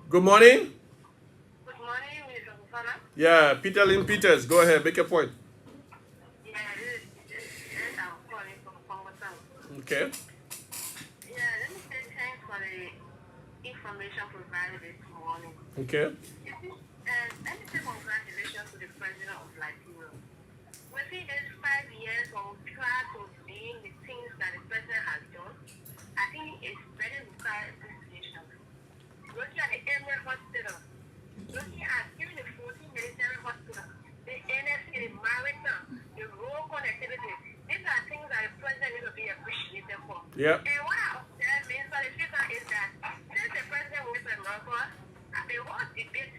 Good morning. Good morning, Mr. Bufana. Yeah, Peter Lynn Peters. Go ahead, make a point. Yeah, this is I'm calling from Congo Town. Okay. Yeah, let me say thanks for the information provided this morning. Okay. You see, let me say congratulations to the president of Liberia. Within these 5 years of prior to being the things that the president has done, I think it's very required appreciation. Looking at the Emirate Hospital, looking at even the 14 military hospital, the NFC, the maritime, the road connectivity, these are things that the president needs to be appreciated for. Yeah. And what I observe Mr. The speaker is that since the president went to America, the whole debate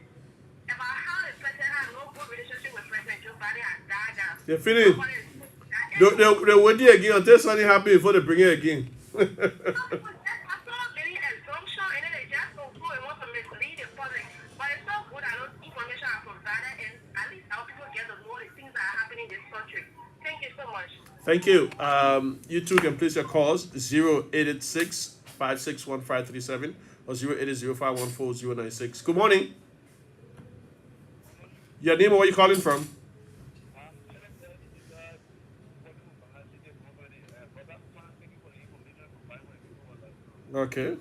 about how the president has no good relationship with President Joe Biden has died down. They finish. They Some wait there again until something happen before they bring it again. people just have so many assumptions and then they just go through and want to mislead the public. But it's so good that those information are provided and at least our people get to know the things that are happening in this country. Thank you so much. Thank you. You too can place your calls 0886 561 or 0880 Good morning. Your name and where you calling from? Okay.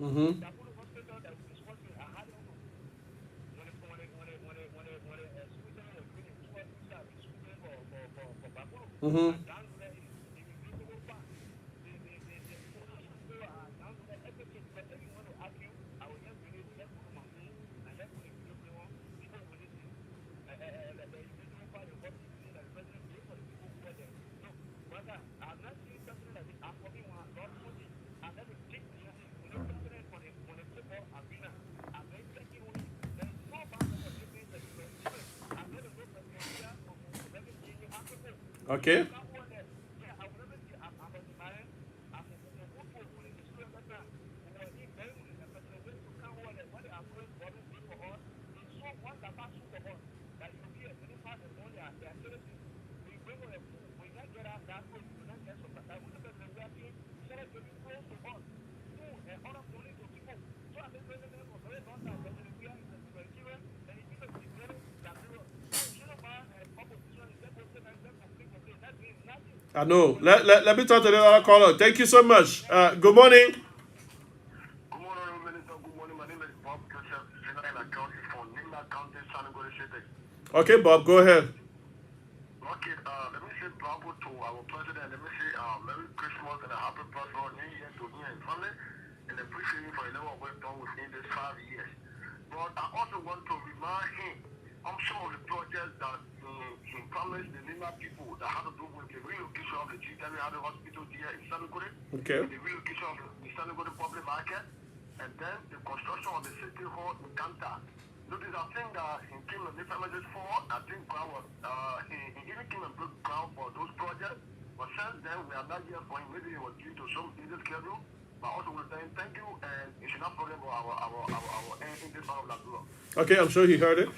Mm-hmm. Mm-hmm. Okay. I know. Let me talk to the other caller. Thank you so much. Good morning. Good morning, Minister. Good morning. My name is Bob Joseph, General Accountant for Nima County, San Diego. Okay, Bob, go ahead. Okay, let me say bravo to our president. Let me say Merry Christmas and a happy prosperous New Year to him and family, and appreciate him for the level of work done within these 5 years. But I also want to remind him on some of the projects that he promised the Lima people that had to do with the relocation of the G.W. Hospital here in San Diego, Okay. the relocation of the San Diego public market, and then the construction of the city hall in Kanta. Notice, I think he came and this for, I think ground was, he even came and broke ground for those projects. But since then, we are not here for him. Maybe he was due to some busy schedule. But also we're saying thank you, and it should not problem our in this part of Labrador. Okay, I'm sure he heard it.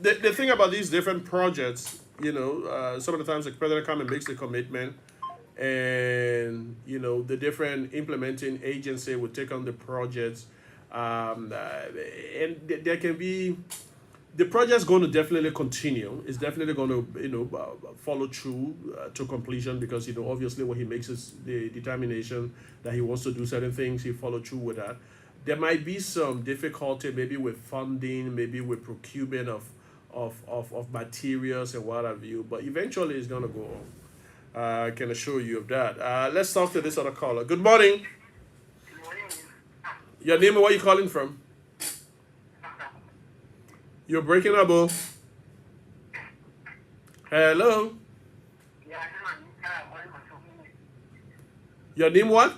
The thing about these different projects, some of the times the president come and makes the commitment, and the different implementing agency will take on the projects, and there can be the project's going to definitely continue. It's definitely going to follow through to completion because obviously when he makes the determination that he wants to do certain things, he follow through with that. There might be some difficulty maybe with funding, maybe with procurement of materials and what have you, but eventually it's going to go on. I can assure you of that. Let's talk to this other caller. Good morning. Good morning. Your name and where you calling from? You're breaking up, oh. Hello. Yeah, Your name what?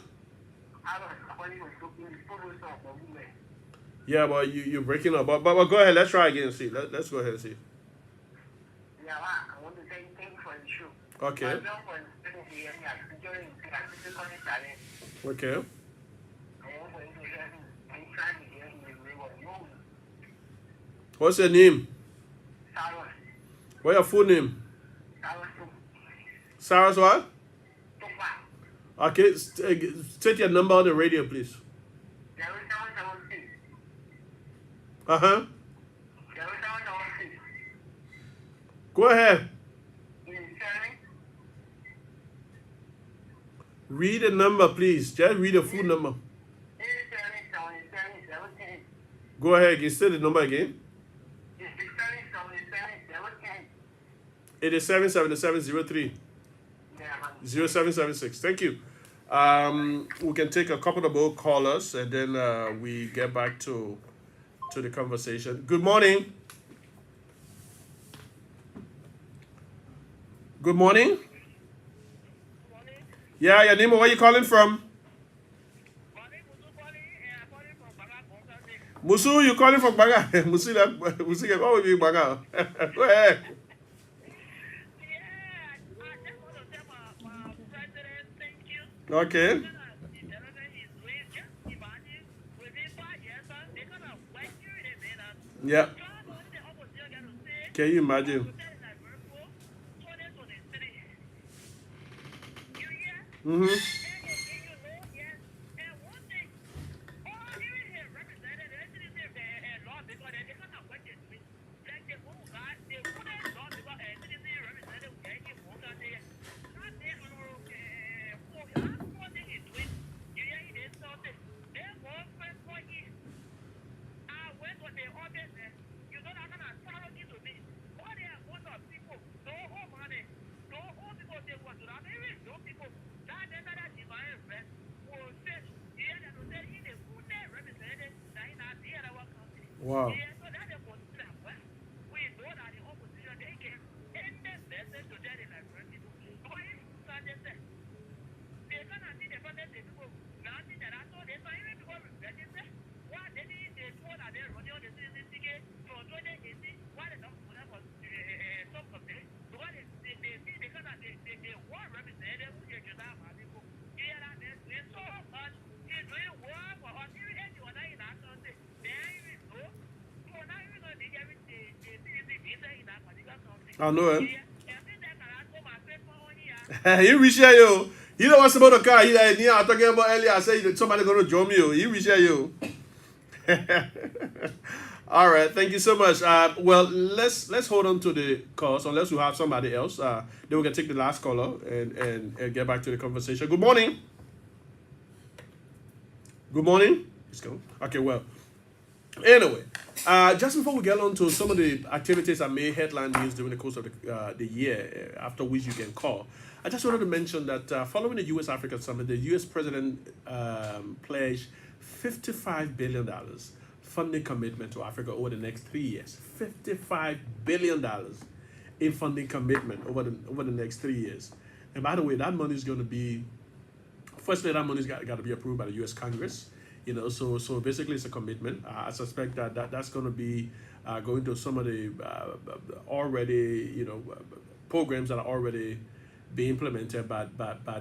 Yeah, but you're breaking up. But go ahead. Let's try again and see. Let's go ahead and see. Yeah, I want to thank you for the show. Okay. Okay. What's your name? What's your full name? Sarah's what? Okay. State your number on the radio, please. Uh-huh. Go ahead. Read the number, please. Just read the full number. Go ahead. You say the number again. 877703 0776. Thank you. We can take a couple of more callers and then we get back to the conversation. Good morning. Good morning. Yeah, your name, where are you calling from? Musu, you calling from Baga? Musu, what would be Baga? Go ahead. Okay. Yeah. Can you imagine? Mm-hmm. Wow. I know him. He reach here, yo. He don't want about the car. He like, yeah, I'm talking about earlier. I said somebody gonna join me, yo. He reach here, yo. All right, thank you so much. Well, let's hold on to the calls unless we have somebody else. Then we can take the last caller and get back to the conversation. Good morning. Good morning. Let's go. Okay, well. Anyway, just before we get on to some of the activities that made headline news during the course of the year, after which you can call, I just wanted to mention that following the U.S. Africa Summit, the U.S. President pledged $55 billion funding commitment to Africa over the next 3 years. $55 billion in funding commitment over the next 3 years. And by the way, that money is going to be, firstly, that money's got to be approved by the U.S. Congress. You know, so basically it's a commitment. I suspect that's going to be going to some of the already, programs that are already being implemented by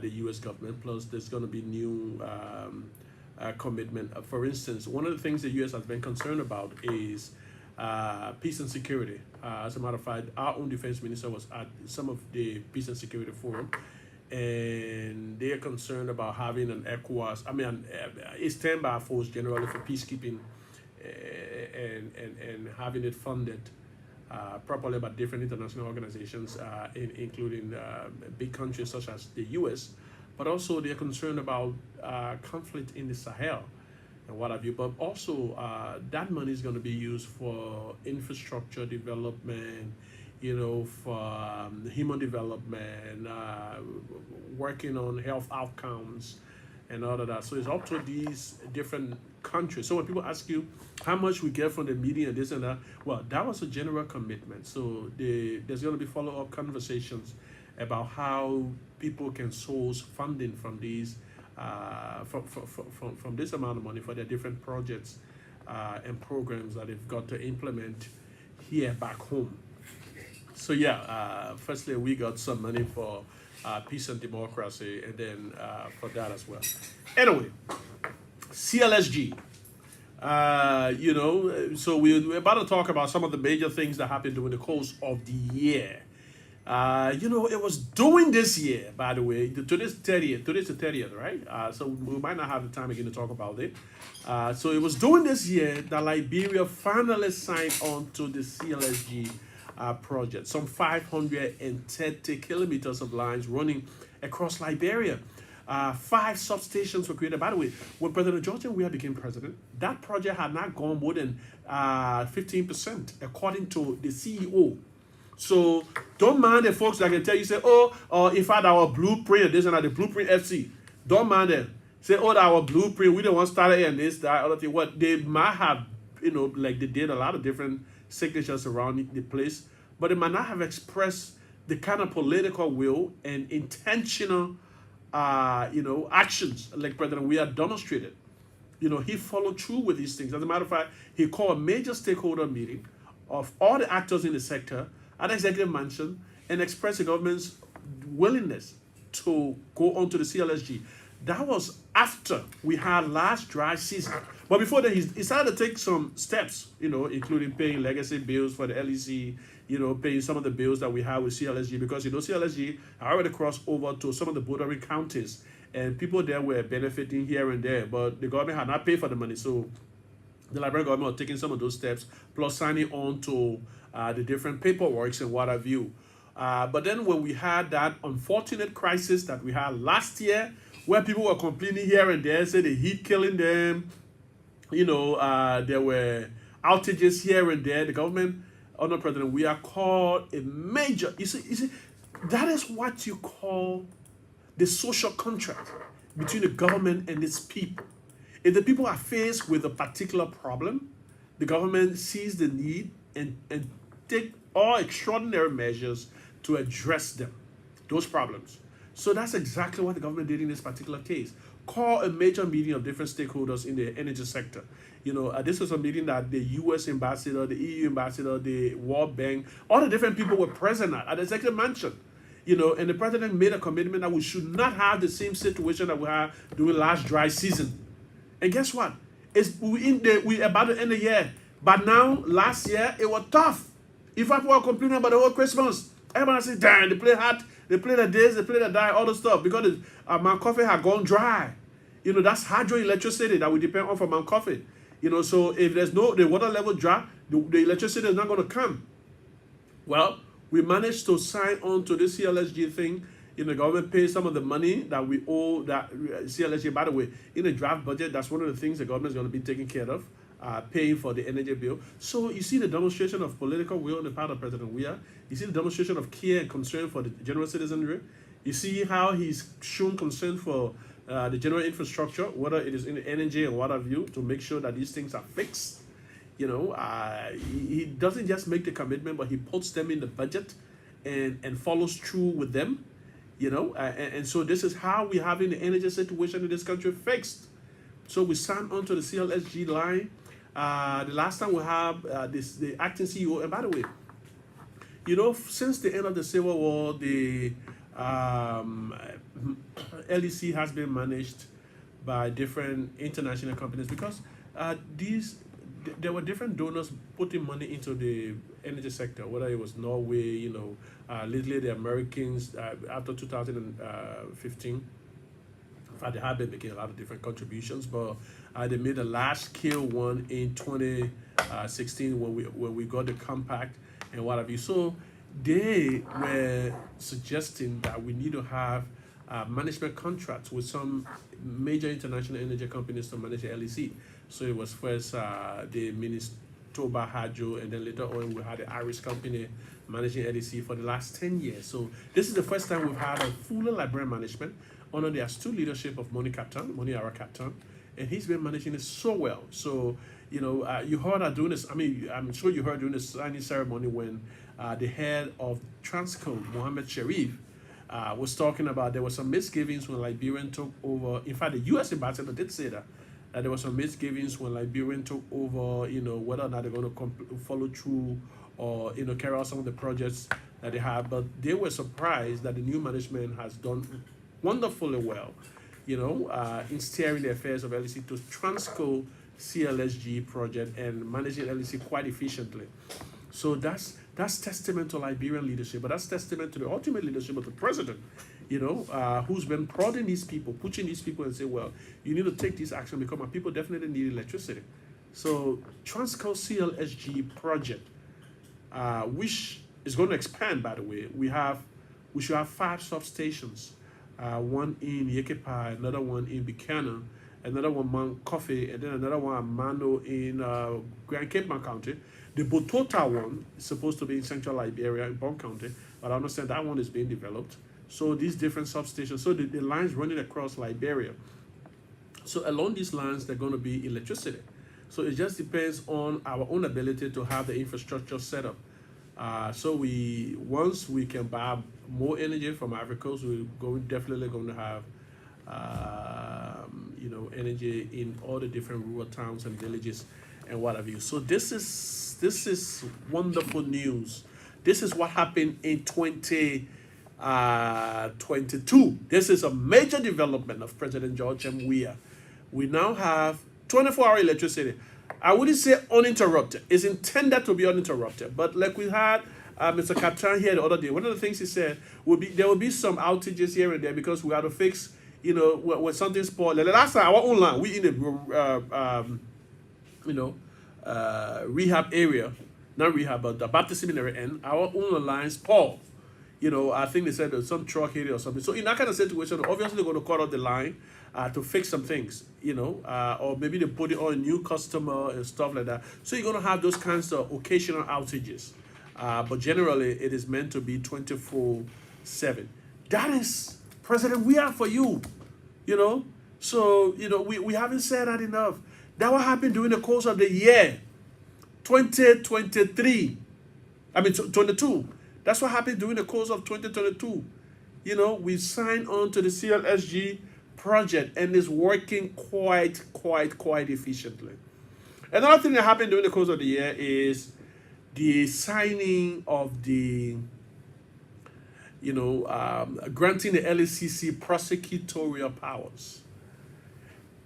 the U.S. government. Plus, there's going to be new commitment. For instance, one of the things the U.S. has been concerned about is peace and security. As a matter of fact, our own defense minister was at some of the peace and security forum, and they are concerned about having an ECOWAS, a standby force generally for peacekeeping, and having it funded properly by different international organizations, including big countries such as the U.S., but also they're concerned about conflict in the Sahel and what have you. But also that money is going to be used for infrastructure development, for human development, working on health outcomes and all of that. So it's up to these different countries. So when people ask you how much we get from the media and this and that, well, that was a general commitment. So there's going to be follow-up conversations about how people can source funding from these from this amount of money for their different projects and programs that they've got to implement here back home. So yeah, firstly we got some money for peace and democracy, and then for that as well. Anyway, CLSG. So we're about to talk about some of the major things that happened during the course of the year. It was during this year, by the way, today's 30th, right? So we might not have the time again to talk about it. So it was during this year that Liberia finally signed on to the CLSG project. Some 530 kilometers of lines running across Liberia. 5 substations were created. By the way, when President George Weah became president, that project had not gone more than 15%, according to the CEO. So don't mind the folks that can tell you, say, in fact, our blueprint, this and that, the blueprint FC. Don't mind them. Say, our blueprint, we don't want to start it and this, that, other thing. What they might have, like they did a lot of different signatures around the place, but they might not have expressed the kind of political will and intentional, actions like President Weah demonstrated. He followed through with these things. As a matter of fact, he called a major stakeholder meeting of all the actors in the sector at the Executive Mansion and expressed the government's willingness to go on to the CLSG. That was after we had last dry season. But before that, he started to take some steps, including paying legacy bills for the LEC, paying some of the bills that we have with CLSG, because, CLSG already crossed over to some of the bordering counties, and people there were benefiting here and there, but the government had not paid for the money. So the Liberian government was taking some of those steps, plus signing on to the different paperworks and what have you. But then when we had that unfortunate crisis that we had last year, where people were complaining here and there, say the heat killing them, there were outages here and there, the government under President Weah called a major, you see, that is what you call the social contract between the government and its people. If the people are faced with a particular problem, the government sees the need and take all extraordinary measures to address them, those problems. So that's exactly what the government did in this particular case. Call a major meeting of different stakeholders in the energy sector. This was a meeting that the U.S. ambassador, the EU ambassador, the World Bank, all the different people were present at the Executive Mansion. And the president made a commitment that we should not have the same situation that we had during last dry season. And guess what? We about to end the year. But now, last year, it was tough. In fact, we were complaining about the whole Christmas. Everybody said, damn, they play hot, they play the days, they play the die, all the stuff, because Mount Coffee had gone dry. That's hydroelectricity that we depend on for Mount Coffee. So if there's the water level drop, the electricity is not going to come. Well, we managed to sign on to this CLSG thing. The government pays some of the money that we owe that CLSG. By the way, in the draft budget, that's one of the things the government is going to be taking care of, paying for the energy bill. So you see the demonstration of political will on the part of President Weah. You see the demonstration of care and concern for the general citizenry. You see how he's shown concern for the general infrastructure, whether it is in the energy and what have you, to make sure that these things are fixed. He doesn't just make the commitment, but he puts them in the budget and follows through with them. And so this is how we're having the energy situation in this country fixed. So we signed on to the CLSG line. The last time we have the acting CEO, and by the way, since the end of the Civil War, the LEC has been managed by different international companies, because there were different donors putting money into the energy sector, whether it was Norway, lately the Americans after 2015. In fact, they have been making a lot of different contributions, but they made a large-scale one in 2016 when we got the compact and what have you. So they were suggesting that we need to have management contracts with some major international energy companies to manage the LEC. So it was first the Manitoba Hydro, and then later on we had the Irish company managing LEC for the last 10 years. So this is the first time we've had a full Liberian management under the astute leadership of Moni Captain, and he's been managing it so well. So, you heard her doing this. I mean, I'm sure you heard during the signing ceremony when the head of Transco, Mohammed Sharif, was talking about there were some misgivings when Liberian took over. In fact, the U.S. ambassador did say that there were some misgivings when Liberian took over. Whether or not they're going to follow through or carry out some of the projects that they have. But they were surprised that the new management has done wonderfully well, in steering the affairs of LEC to Transco CLSG project and managing LEC quite efficiently. So that's testament to Liberian leadership, but that's testament to the ultimate leadership of the president, who's been prodding these people, pushing these people and say, well, you need to take this action because my people definitely need electricity. So Transco CLSG project, which is going to expand, by the way. We should have 5 substations, one in Yekepa, another one in Buchanan, another one Mount Coffee, and then another one at Mano in Grand Cape Mount County. The Botota one is supposed to be in central Liberia in Bon County, but I understand that one is being developed. So these different substations, so the lines running across Liberia. So along these lines, they're going to be electricity. So it just depends on our own ability to have the infrastructure set up. So once we can buy more energy from Africa, we're definitely going to have energy in all the different rural towns and villages and what have you. So this is wonderful news. This is what happened in 2022. This is a major development of President George M. Weah. We now have 24-hour electricity. I wouldn't say uninterrupted. It's intended to be uninterrupted. But like we had Mr. Captain here the other day, one of the things he said there will be some outages here and there because we have to fix, when something spoiled. Like last time, our own line, we in the rehab area, not rehab, but the Baptist seminary end, our own line spoiled. I think they said there's some truck here or something. So in that kind of situation, obviously they're going to cut off the line to fix some things, or maybe they put it on a new customer and stuff like that. So you're going to have those kinds of occasional outages. But generally, it is meant to be 24/7. That is President Weah for you, So, we haven't said that enough. That what happened during the course of the year, 2023. 22. That's what happened during the course of 2022. We signed on to the CLSG project and it's working quite efficiently. Another thing that happened during the course of the year is the signing of the, granting the LECC prosecutorial powers.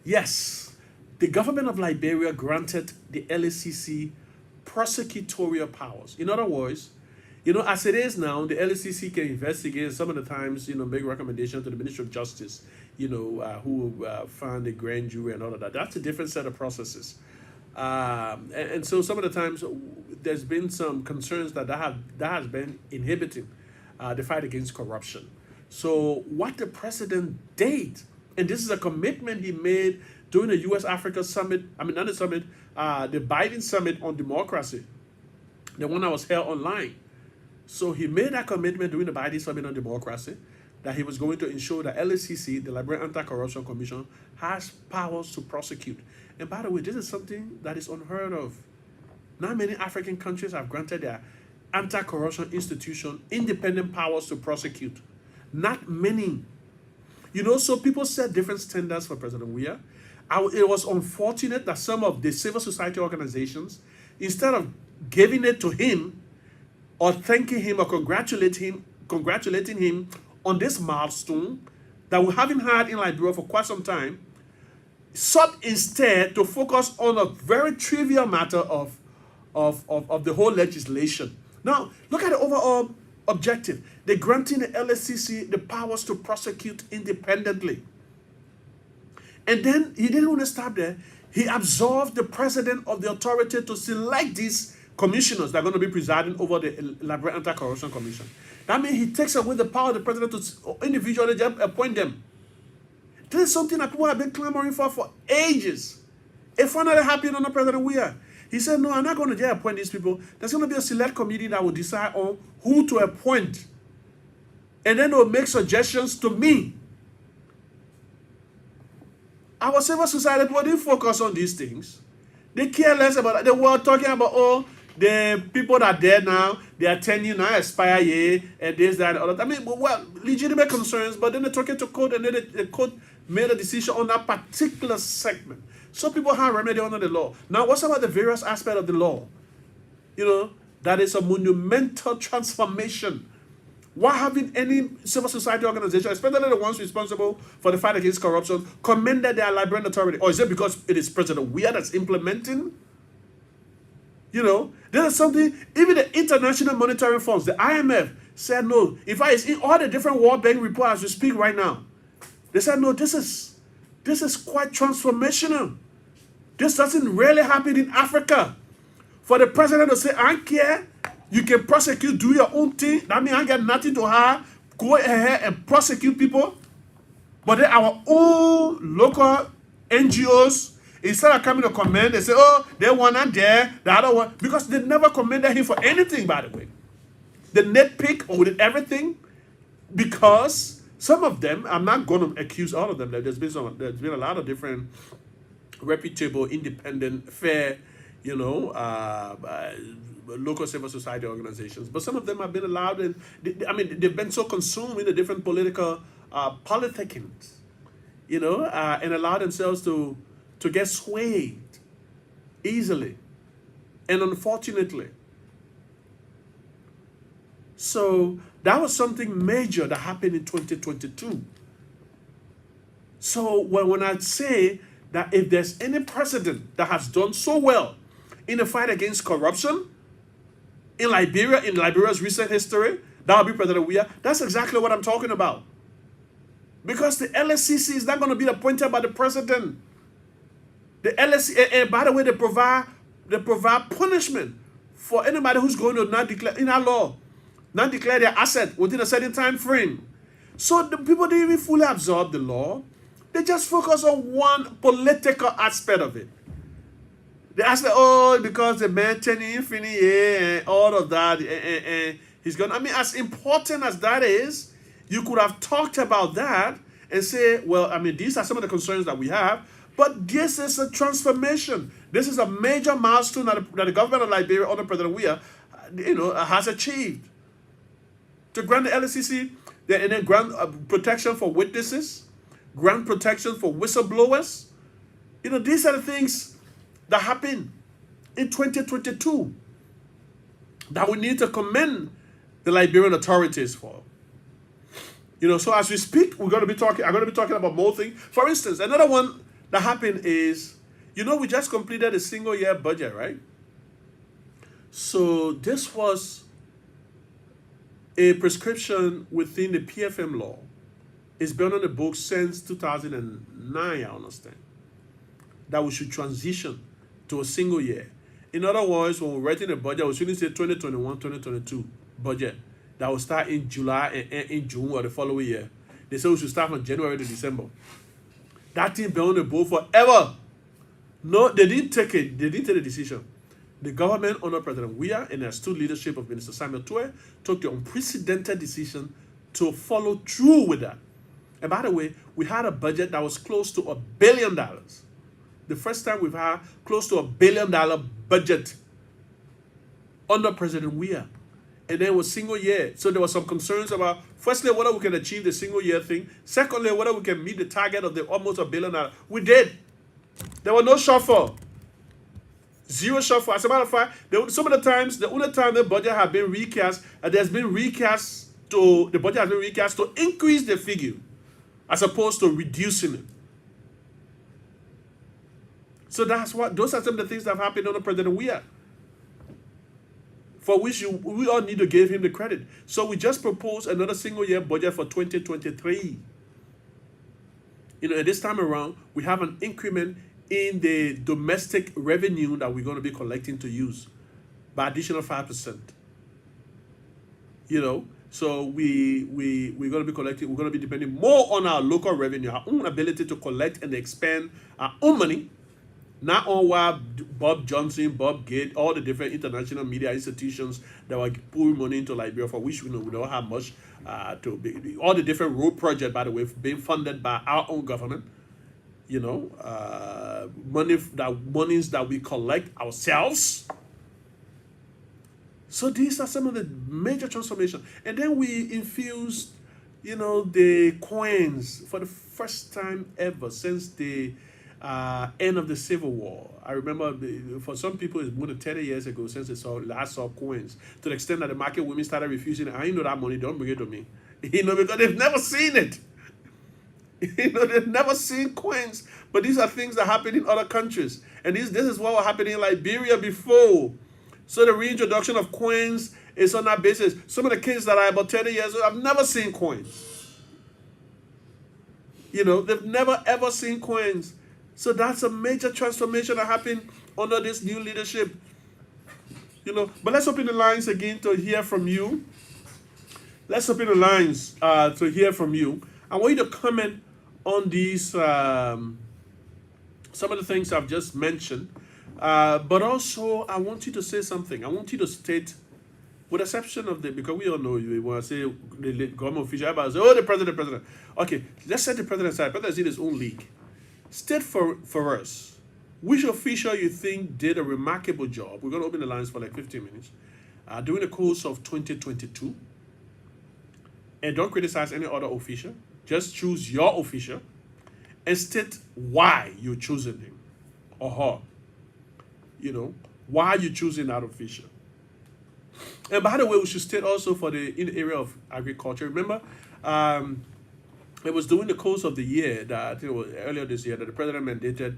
Yes, the government of Liberia granted the LECC prosecutorial powers. In other words, as it is now, the LECC can investigate, some of the times, make recommendations to the Ministry of Justice, who found the grand jury and all of that. That's a different set of processes. And so some of the times there's been some concerns that has been inhibiting the fight against corruption. So what the president did, and this is a commitment he made during the U.S.-Africa summit, not the summit, the Biden summit on democracy, the one that was held online. So he made that commitment during the Biden summit on democracy that he was going to ensure that LECC, the Liberian Anti-Corruption Commission, has powers to prosecute. And by the way, this is something that is unheard of. Not many African countries have granted their anti-corruption institution independent powers to prosecute. Not many. So people set different standards for President Weah. It was unfortunate that some of the civil society organizations, instead of giving it to him or thanking him or congratulating him on this milestone that we haven't had in Liberia for quite some time, sought instead to focus on a very trivial matter of the whole legislation. Now, look at the overall objective. They're granting the LSCC the powers to prosecute independently. And then he didn't want to stop there. He absolved the president of the authority to select these commissioners that are going to be presiding over the Liberian Anti-Corruption Commission. That means he takes away the power of the president to individually appoint them. This is something that people have been clamoring for ages. It finally happened under President Weah. He said, no, I'm not going to just appoint these people. There's going to be a select committee that will decide on who to appoint. And then they'll make suggestions to me. Our civil society people didn't focus on these things. They care less about it. They were talking about, The people that are there now, their tenure now expire year, and this, that, and other. I mean, well, legitimate concerns, but then they took it to court, and then the court made a decision on that particular segment. So people have remedy under the law. Now, what's about the various aspects of the law? You know, that is a monumental transformation. Why haven't any civil society organization, especially the ones responsible for the fight against corruption, commended their Liberian authority? Or is it because it is President Weah that's implementing? You know, there's something, even the International Monetary Funds, the IMF, said no. In fact, it's in all the different World Bank reports as we speak right now. They said, no, this is quite transformational. This doesn't really happen in Africa. For the president to say, I don't care, you can prosecute, do your own thing. That means I got nothing to hide. Go ahead and prosecute people. But then our own local NGOs, instead of coming to commend, they say, oh, they one and there, the other one. Because they never commended him for anything, by the way. They nitpick with everything. Because some of them, I'm not going to accuse all of them. There's been a lot of different reputable, independent, fair, you know, local civil society organizations. But some of them have been allowed, and they've been so consumed in the different political politicking, you know, and allow themselves to get swayed easily and unfortunately. So that was something major that happened in 2022. So when I say that if there's any president that has done so well in the fight against corruption in Liberia, in Liberia's recent history, that would be President Weah. That's exactly what I'm talking about. Because the LSCC is not going to be appointed by the president. The LSC, and by the way, they provide punishment for anybody who's going to not declare in our law, not declare their asset within a certain time frame. So the people didn't even fully absorb the law. They just focus on one political aspect of it. They ask, oh, because the man turning infinity and all of that, and he's gone. I mean, as important as that is, you could have talked about that and say, well, I mean, these are some of the concerns that we have, but this is a transformation. This is a major milestone that the government of Liberia under President Weah, you know, has achieved. To grant the LSCC, and then grant protection for witnesses, grant protection for whistleblowers. You know, these are the things that happened in 2022 that we need to commend the Liberian authorities for. You know, so as we speak, I'm going to be talking about more things. For instance, another one that happened is, you know, we just completed a single year budget, right? So this was a prescription within the PFM law. It's been on the books since 2009, I understand, that we should transition to a single year. In other words, when we're writing a budget, we shouldn't say 2021, 2022 budget that will start in July and end in June or the following year. They say we should start from January to December. That thing been on the board forever. No, they didn't take it. They didn't take the decision. The government under President Weah and the astute leadership of Minister Samuel Toure took the unprecedented decision to follow through with that. And by the way, we had a budget that was close to $1 billion. The first time we've had close to $1 billion budget under President Weah. And then it was single year. So there were some concerns about, firstly, whether we can achieve the single year thing. Secondly, whether we can meet the target of the almost $1 billion. We did. There was no shortfall. Zero shortfall. As a matter of fact, some of the times, the only time the budget has been recast, the budget has been recast to increase the figure as opposed to reducing it. So those are some of the things that have happened under President Weah, for which we all need to give him the credit. So we just proposed another single year budget for 2023. You know, at this time around, we have an increment in the domestic revenue that we're going to be collecting to use by additional 5%. You know, so we're going to be collecting, we're going to be depending more on our local revenue, our own ability to collect and expend our own money, not on what Bob Johnson, Bob Gates, all the different international media institutions that were pouring money into Liberia, for which we don't have much to be. All the different road projects, by the way, being funded by our own government. You know, monies that we collect ourselves. So these are some of the major transformation. And then we infused, the coins for the first time ever since the end of the Civil War. I remember for some people it's more than 30 years ago since they last saw coins. To the extent that the market women started refusing it. I know that money, don't bring it to me. Because they've never seen it. They've never seen coins. But these are things that happen in other countries. And this is what was happening in Liberia before. So the reintroduction of coins is on that basis. Some of the kids that are about 30 years old have never seen coins. They've never ever seen coins. So that's a major transformation that happened under this new leadership. But let's open the lines again to hear from you. Let's open the lines to hear from you. I want you to comment on these, some of the things I've just mentioned. But also, I want you to say something. I want you to state, with exception of because we all know you want to say the government official, everybody say, oh, the president. Okay, let's set the president aside. The president is in his own league. State for us, which official you think did a remarkable job? We're going to open the lines for like 15 minutes during the course of 2022. And don't criticize any other official. Just choose your official and state why you're choosing him or her. Why are you choosing that official? And by the way, we should state also for in the area of agriculture. Remember, it was during the course of the year that I think it was earlier this year that the president mandated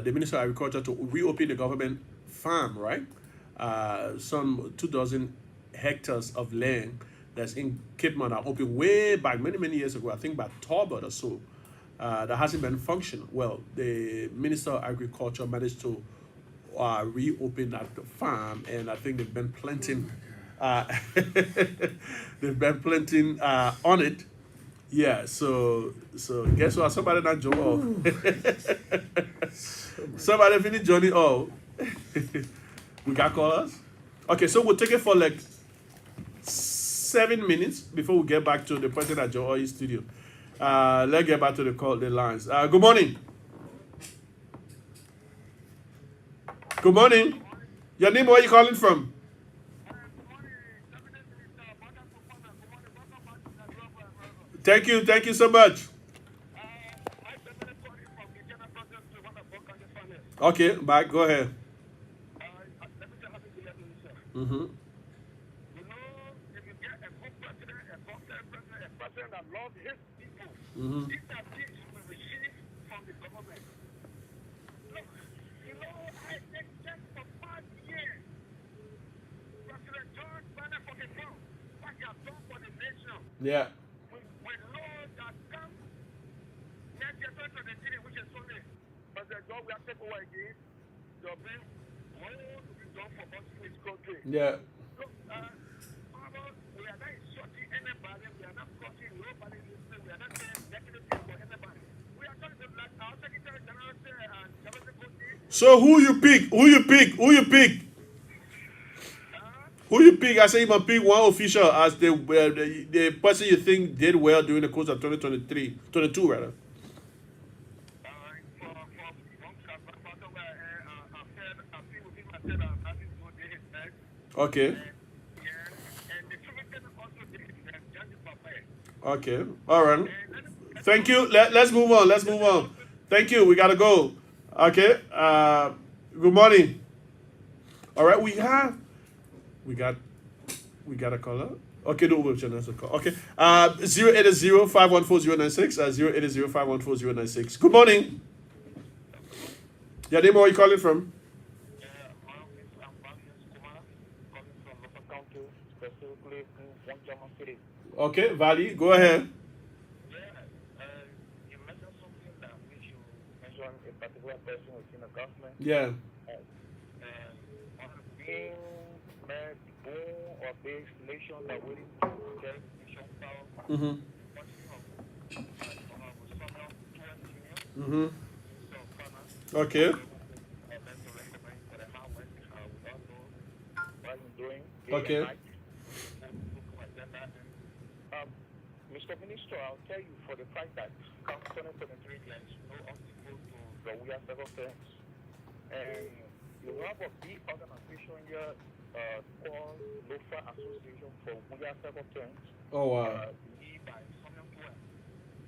the Minister of Agriculture to reopen the government farm, right? Some 2,000 hectares of land that's in Cape Mount opened way back many years ago. I think by Tarbert or so. That hasn't been functional. Well, the Minister of Agriculture managed to reopen that farm, and I think they've been planting. They've been planting on it. Yeah. So guess what? Somebody not join off. Somebody finish joining off. We got callers. Okay, so we'll take it for like 7 minutes before we get back to the person at Joy studio. Let's get back to the lines. Good morning. Good morning. Your name, where are you calling from? Thank you so much. Okay, bye. Go ahead. Mm-hmm. Mm-hmm. Yeah. Yeah. So who you pick? Who you pick? Who you pick? Who you pick? I say you must pick one official as the person you think did well during the course of 2023, 22 rather. Okay. Okay. All right. Thank you. Let's move on. Let's move on. Thank you. We gotta go. Okay. Good morning. All right. We got a caller. Okay, no we'll channel call. Okay. 080-514-096. 080-514-096. Good morning. Your name, where are you calling from? Okay, Valley, go ahead. Yeah. Mm-hmm. Mm-hmm. Okay. Okay. Mr. Minister, I'll tell you for the fact that come 2023 plans, no obstacle to the we are several things. And you have a big organization here called Lofa Association for Women Secretaries, Oh wow. lead by Samuel Twain.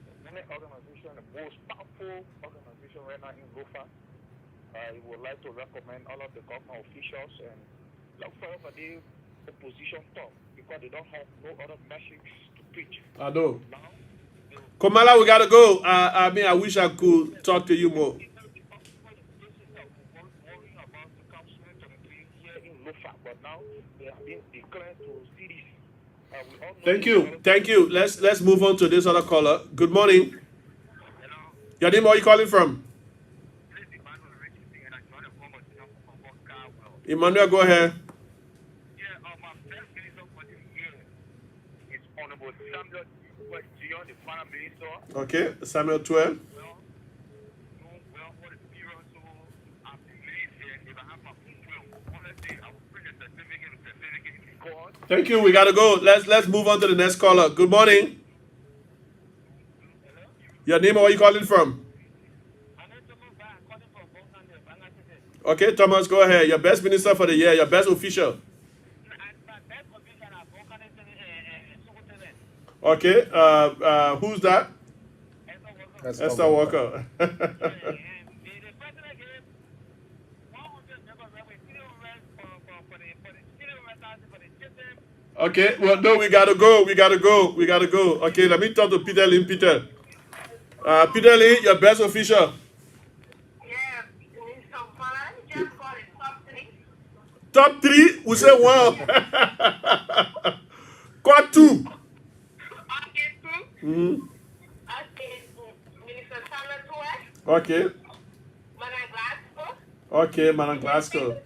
The women organization, the most powerful organization right now in Lofa. I would like to recommend all of the government officials and look for the opposition talk because they don't have no other message to preach. I know. Now, Komala, we gotta go. I mean, I wish I could talk to you more. worrying about the council here in Lofa, but now they have been declared to cities. We all know Thank you. Thank you. Let's move on to this other caller. Good morning. Your name, where are you calling from? Emmanuel, go ahead. Yeah, my first minister for this year is Honorable Samuel Gion, the Prime Minister. Okay, Samuel 12. Well, for the period, so I believe if I have my full will, honestly, I will bring a certificate in God. Thank you. We gotta go. Let's move on to the next caller. Good morning. Your name, where are you calling from? Okay, Thomas, go ahead. Your best minister for the year, your best official. Okay, who's that? Esther Walker. Okay, well, no, we gotta go. Okay, let me talk to Peter Lynn. Peter. Peter Lynn, your best official. Yeah, so Fala, just call it top 3. Top 3, we say one. Quad 2. Okay, 2. Mm-hmm. Okay, Minister Samuel 12. Okay. Madam Glasgow. Okay, Madam Glasgow.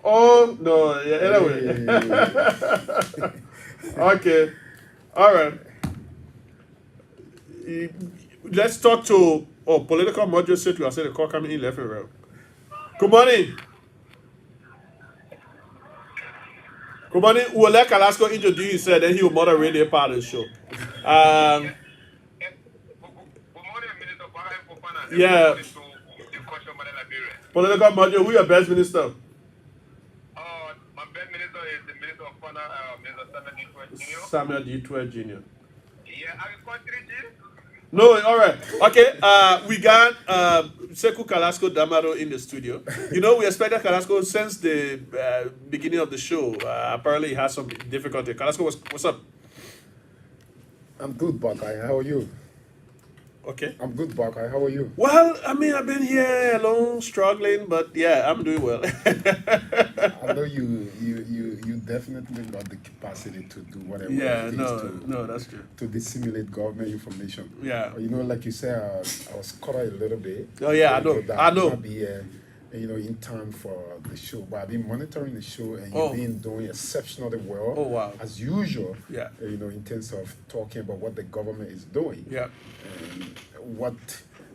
Oh no, yeah, anyway. Okay. All right. Let's talk to political module said we are saying the call coming in left and right. Good morning. Good morning. We'll let Kalasco introduce himself, then he will moderate a part of the show. Yeah. Political module, who your best minister? My best minister is the Minister of Finance, Mr. Samuel D12 Jr. Yeah, agriculture. No, all right. Okay, we got Sekou Kalasco Damaro in the studio. You know, we expected Kalasco since the beginning of the show. Apparently, he has some difficulty. Kalasco, what's up? I'm good, Buckeye. How are you? Okay. I'm good, Buckeye. How are you? Well, I mean, I've been here alone, struggling, but yeah, I'm doing well. I know you definitely got the capacity to do whatever Yeah, it takes no, that's true. to disseminate government information. Yeah. You know, like you said, I was caught a little bit. Oh, yeah, I know. That I know. might be, in time for the show, but I've been monitoring the show, and Oh. you've been doing exceptionally well. Oh, wow. As usual. Yeah. In terms of talking about what the government is doing. Yeah. And what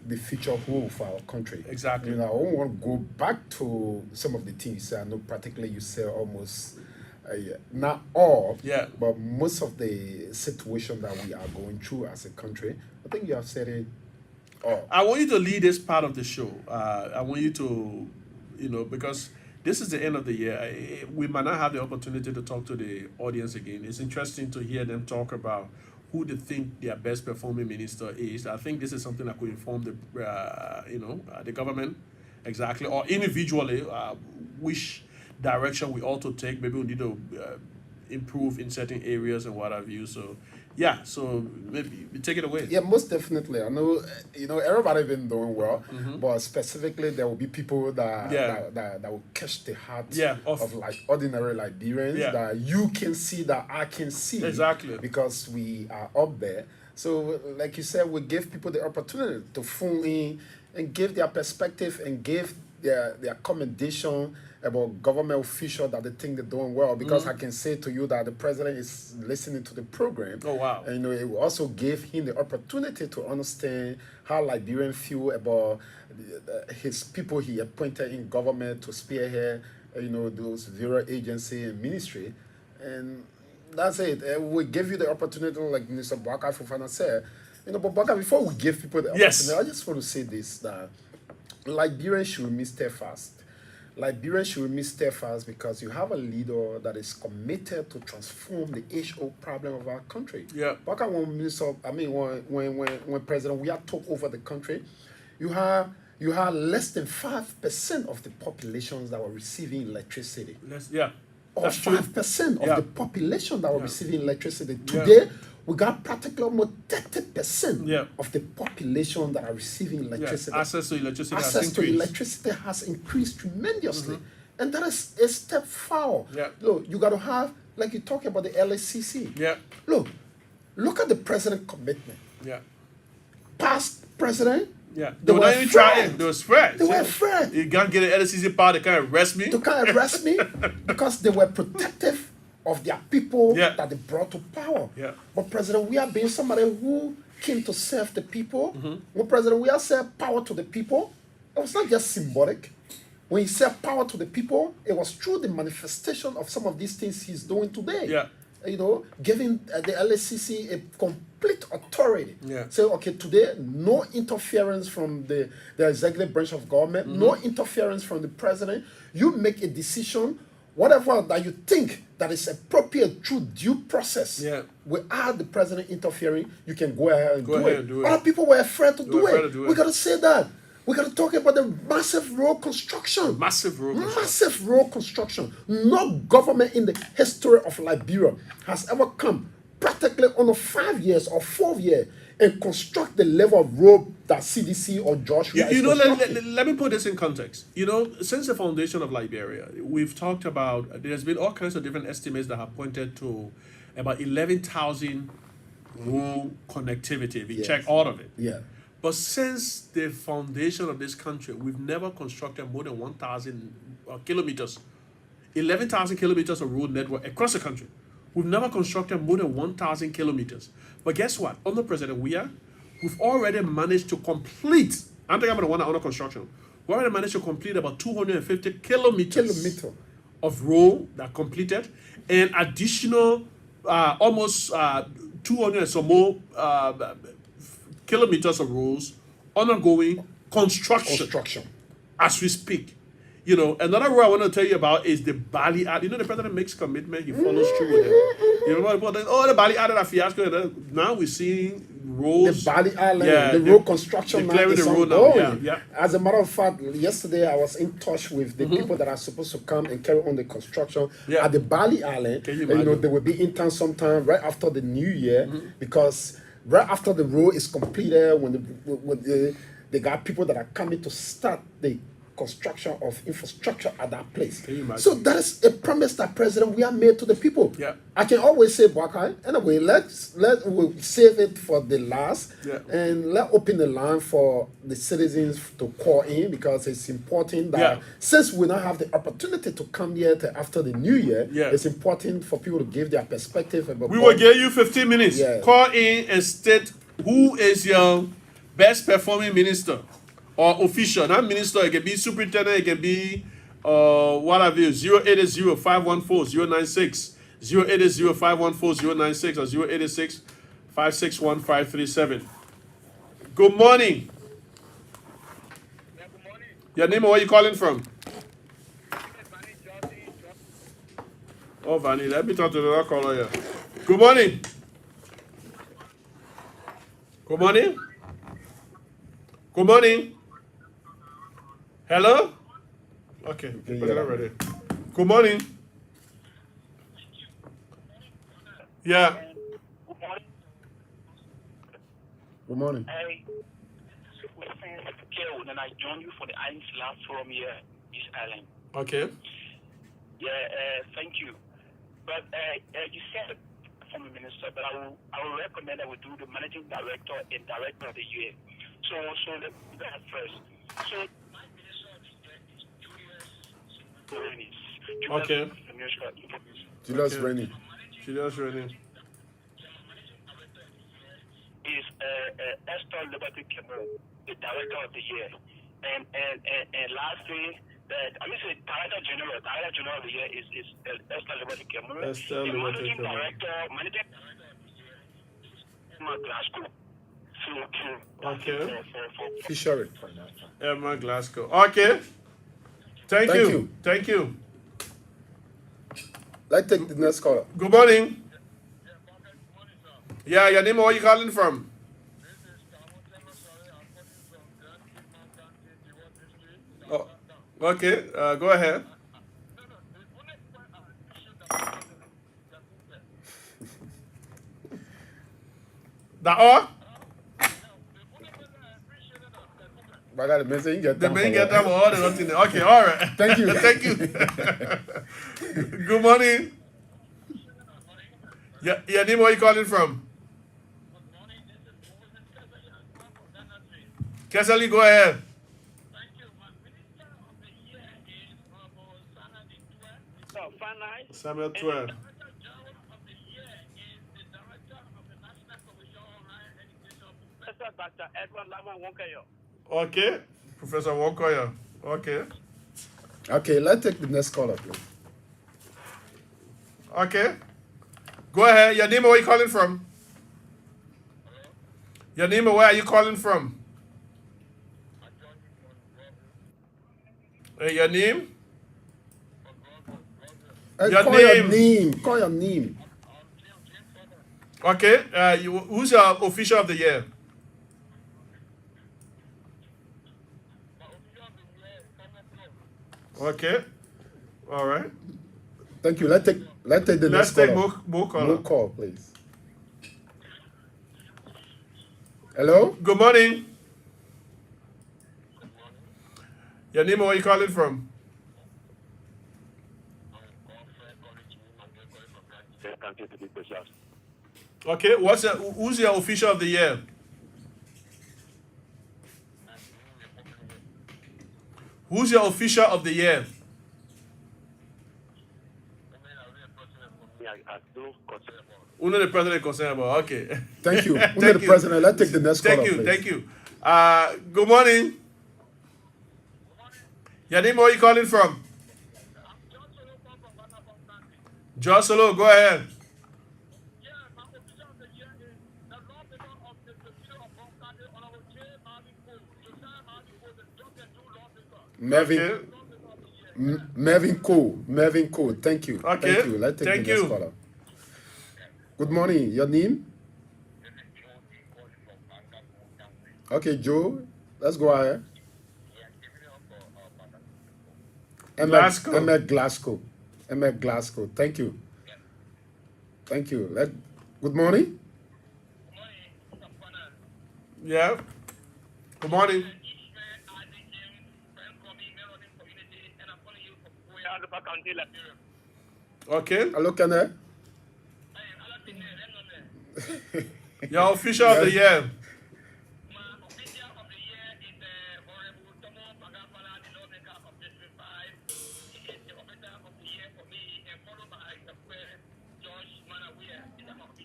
the future holds for our country. Exactly. I want to go back to some of the things you said. I know particularly you said almost, not all, Yeah. but most of the situation that we are going through as a country. I think you have said it all. I want you to lead this part of the show. I want you to, because this is the end of the year. We might not have the opportunity to talk to the audience again. It's interesting to hear them talk about who they think their best performing minister is. I think this is something that could inform the government exactly, or individually, which direction we ought to take. Maybe we need to improve in certain areas and what have you. So, yeah. So maybe take it away. Yeah, most definitely. I know, everybody been doing well, Mm-hmm. but specifically there will be people that Yeah. that will catch the heart Yeah, of like ordinary Liberians Yeah. that you can see, that I can see. Exactly. Because we are up there. So, like you said, we give people the opportunity to phone in and give their perspective and give their commendation about government officials that they think they're doing well. Because I can say to you that the president is listening to the program. Oh, wow. And it will also give him the opportunity to understand how Liberians feel about his people he appointed in government to spearhead, those various agencies and ministry. And that's it. We give you the opportunity, like Minister Baka Fofana said. But Baka, before we give people the Yes. opportunity, I just want to say this, that Liberians should remain steadfast. Liberians should remain steadfast because you have a leader that is committed to transform the age-old problem of our country. Yeah. Back when when President Weah took over the country, you had less than 5% of the populations that were receiving electricity. Yeah. Or That's true. 5% of Yeah. the population that were Yeah. receiving electricity. Yeah. Today, we got practically almost 30% Yeah. of the population that are receiving electricity. Yeah. Access to electricity has Access to increased. electricity has increased tremendously. And that is a step forward. Yeah. Look, you got to have, like you talk about the LACC. Yeah. Look at the president's commitment. Yeah. Past president, Yeah. They were were not even trying. afraid. They were afraid. They were afraid. You can't get an LCC power, they can't arrest me. they can't arrest me because they were protective of their people Yeah. that they brought to power. Yeah. But President Weah being somebody who came to serve the people, Mm-hmm. when President Weah said power to the people, it was not just symbolic. When he said power to the people, it was through the manifestation of some of these things he's doing today. Yeah. Giving the LACC a complete authority. Yeah. Say, okay, today, no interference from the executive branch of government, no interference from the president. You make a decision, whatever that you think that is appropriate through due process. Yeah. Without the president interfering, you can go ahead and Go do ahead it. and do it. Other people were afraid to do were afraid it. to do We it. got to say that. We got to talk about the massive road construction. Massive road construction. Massive road construction. No government in the history of Liberia has ever come practically on a 5 years or 4 years and construct the level of road that CDC or Joshua You know, is constructing. let me put this in context. You know, since the foundation of Liberia, we've talked about, there's been all kinds of different estimates that have pointed to about 11,000 road connectivity, if you Yes. check all of it. Yeah. But since the foundation of this country, we've never constructed more than 1,000 kilometers, 11,000 kilometers of road network across the country. We've never constructed more than 1,000 kilometers. But guess what? Under President Weah, we've already managed to complete, I'm talking about the one under construction, we already managed to complete about 250 kilometers of road that completed, and additional almost 200 and some more kilometers of roads undergoing construction as we speak. You know, another road I want to tell you about is the Bali ad. You know, the president makes commitment, he follows through with it. You know, the Bali ad that fiasco. Now we're seeing roads. The Bali Island, Yeah, the road construction now declaring is the road now. ongoing. Yeah. As a matter of fact, yesterday I was in touch with the people that are supposed to come and carry on the construction Yeah. at the Bali Island. Can you And, imagine? they will be in town sometime right after the New Year because right after the road is completed, when they got people that are coming to start the construction of infrastructure at that place. Can you imagine? So that is a promise that President we have made to the people. Yeah. I can always say, Bakai, anyway, we'll save it for the last, Yeah. and let open the line for the citizens to call in because it's important that Yeah. since we now have the opportunity to come here after the New Year, Yeah. it's important for people to give their perspective about. We will give you 15 minutes. Yeah. Call in and state who is your best performing minister or official. That minister, it can be superintendent, it can be what have you, 080-514-096, 080-514-096, or 086-561-537. Good morning. Yeah, good morning. Your name and where you calling from? Oh, Vanny, let me talk to the other caller here. Good morning. Good morning. Good morning. Hello? Okay, put it already. Good morning. Yeah. Good morning. I was saying, and I joined you for the INC last forum here, East Island. Okay. Yeah, thank you. But you said former minister, but I will recommend that we do the managing director and director of the year. So let's do that first. So my minister of the year is Julius. Okay. Julius Okay. Rennie. Julius Rennie. Is Esther Liberty Kemo, the director of the year. And lastly, Director General of the year is Esther Liberty Kemo. Esther The Liberty managing Kemo. director of the year is Glasgow. Okay. Fishery. Emma Glasgow. Okay. Thank Thank you. you. Thank you. Let's take the next caller. Good morning. Yeah, your name, where you calling from? Oh, okay. Go ahead. That all? I got a message. You get The time for main get them that. all the nothing. Okay, all right. Thank you. Thank you. Good morning. Yeah, your name, where you calling from? Kesali, go ahead. Samuel 12. Okay. Professor Walker. Okay. Okay, let's take the next caller, please. Okay. Go ahead. Your name, where you calling from? Your name, where are you calling from? Your name? Your Call your name. name. Call your name. Okay. Who's your official of the year? Okay. All right. Thank you. Let's take the Let's next take caller. more caller. More call, please. Hello? Good morning. Your name, where you calling from? Okay. Who's your official of the year? Who's your official of the year? Uno the president concerned about. Okay. Thank you. Under Thank the you. president, let's take the next Thank caller, you. please. Thank you. Good morning. Your name, where you calling from? Joselo, go ahead. Mervin, Okay. Mervin Cole. Thank you. Okay. Thank you. Let's take Thank the next you. caller. Good morning. Your name? Okay, Joe. Let's go ahead. Glasgow. Emma Glasgow. Emma Glasgow. Thank you. Thank you. Good morning. Yeah. Good morning. Okay. Hello, Kenneth. Your official of the year.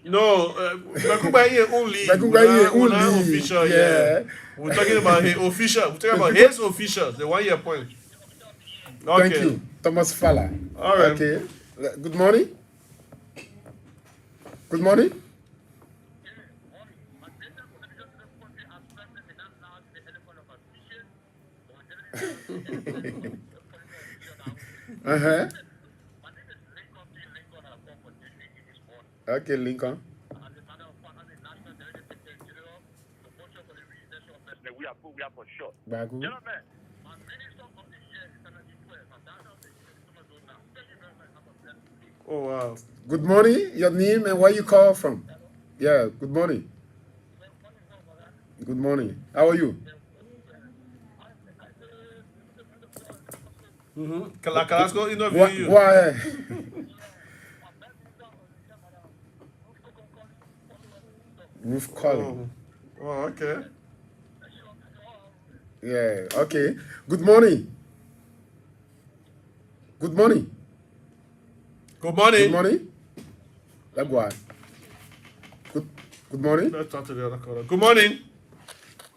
No, Bakubaye only. Bakubaye We're not only. official, Yeah. We're talking about his official. We're talking about his officials, the 1 year point. Okay. Thank you, Thomas Fala. All right. Okay. Good morning. Good morning. Uh-huh. Okay, Lincoln. We are for sure. Bagu. Gentlemen, Oh, wow. Good morning. Your name and where you call from? Yeah, good morning. Good morning. How are you? Kalasco interview you. Go ahead. Roof calling. Oh, okay. Yeah, okay. Good morning. Good morning. Good morning. Good morning. Let's go ahead. Good morning. Let's talk to the other caller. Good morning.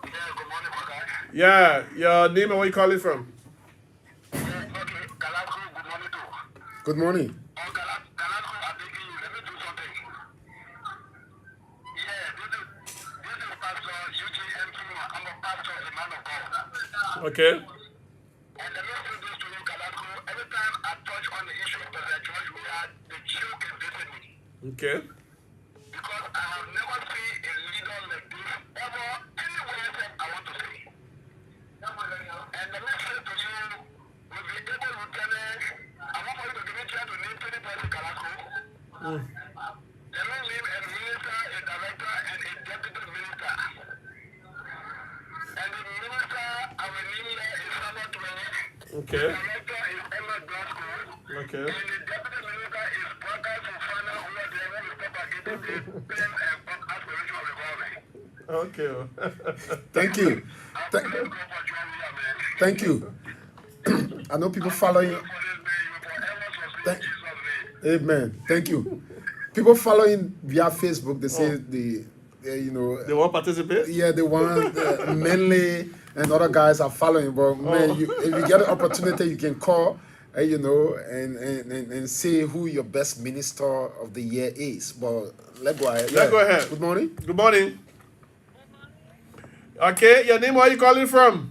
yeah, good morning, Micat. Yeah, your name and where you calling from? Yeah, okay. Galasco, good morning too. Good morning. Oh, Galasco, I'm begging you, let me do something. Yeah, this is Pastor I'm a pastor, a man of God. Okay. And the Lord said this to you, Kalasco. Every time I touch on the issue of the church, the joke is visiting me. Okay. Because I have never seen a leader like this ever anywhere else I want to see. And the Lord said to you, with the able lieutenant, I want for you to give me a chance to name 20 person Kalasco. Let me name a minister, a director, and a deputy minister. And the minister, our name here is Samuel Twene. Okay. The director is Emma Glasgow. Okay. And the deputy minister is Brothers Fufana, who are the one who stop against the pen and aspiration recovery. Okay. Thank you. I'm going to go for John here, man. Thank you. I know people following. For this man, you will forever succeed Thank- in Jesus' name. Amen. Thank you. People following via Facebook, they say you know, They won't participate? yeah, the one mainly and other guys are following. But man, if you get an opportunity, you can call, you know, and say who your best minister of the year is. But let's go ahead. Let's go ahead. Good morning. Good morning. Okay, your name, where are you calling from?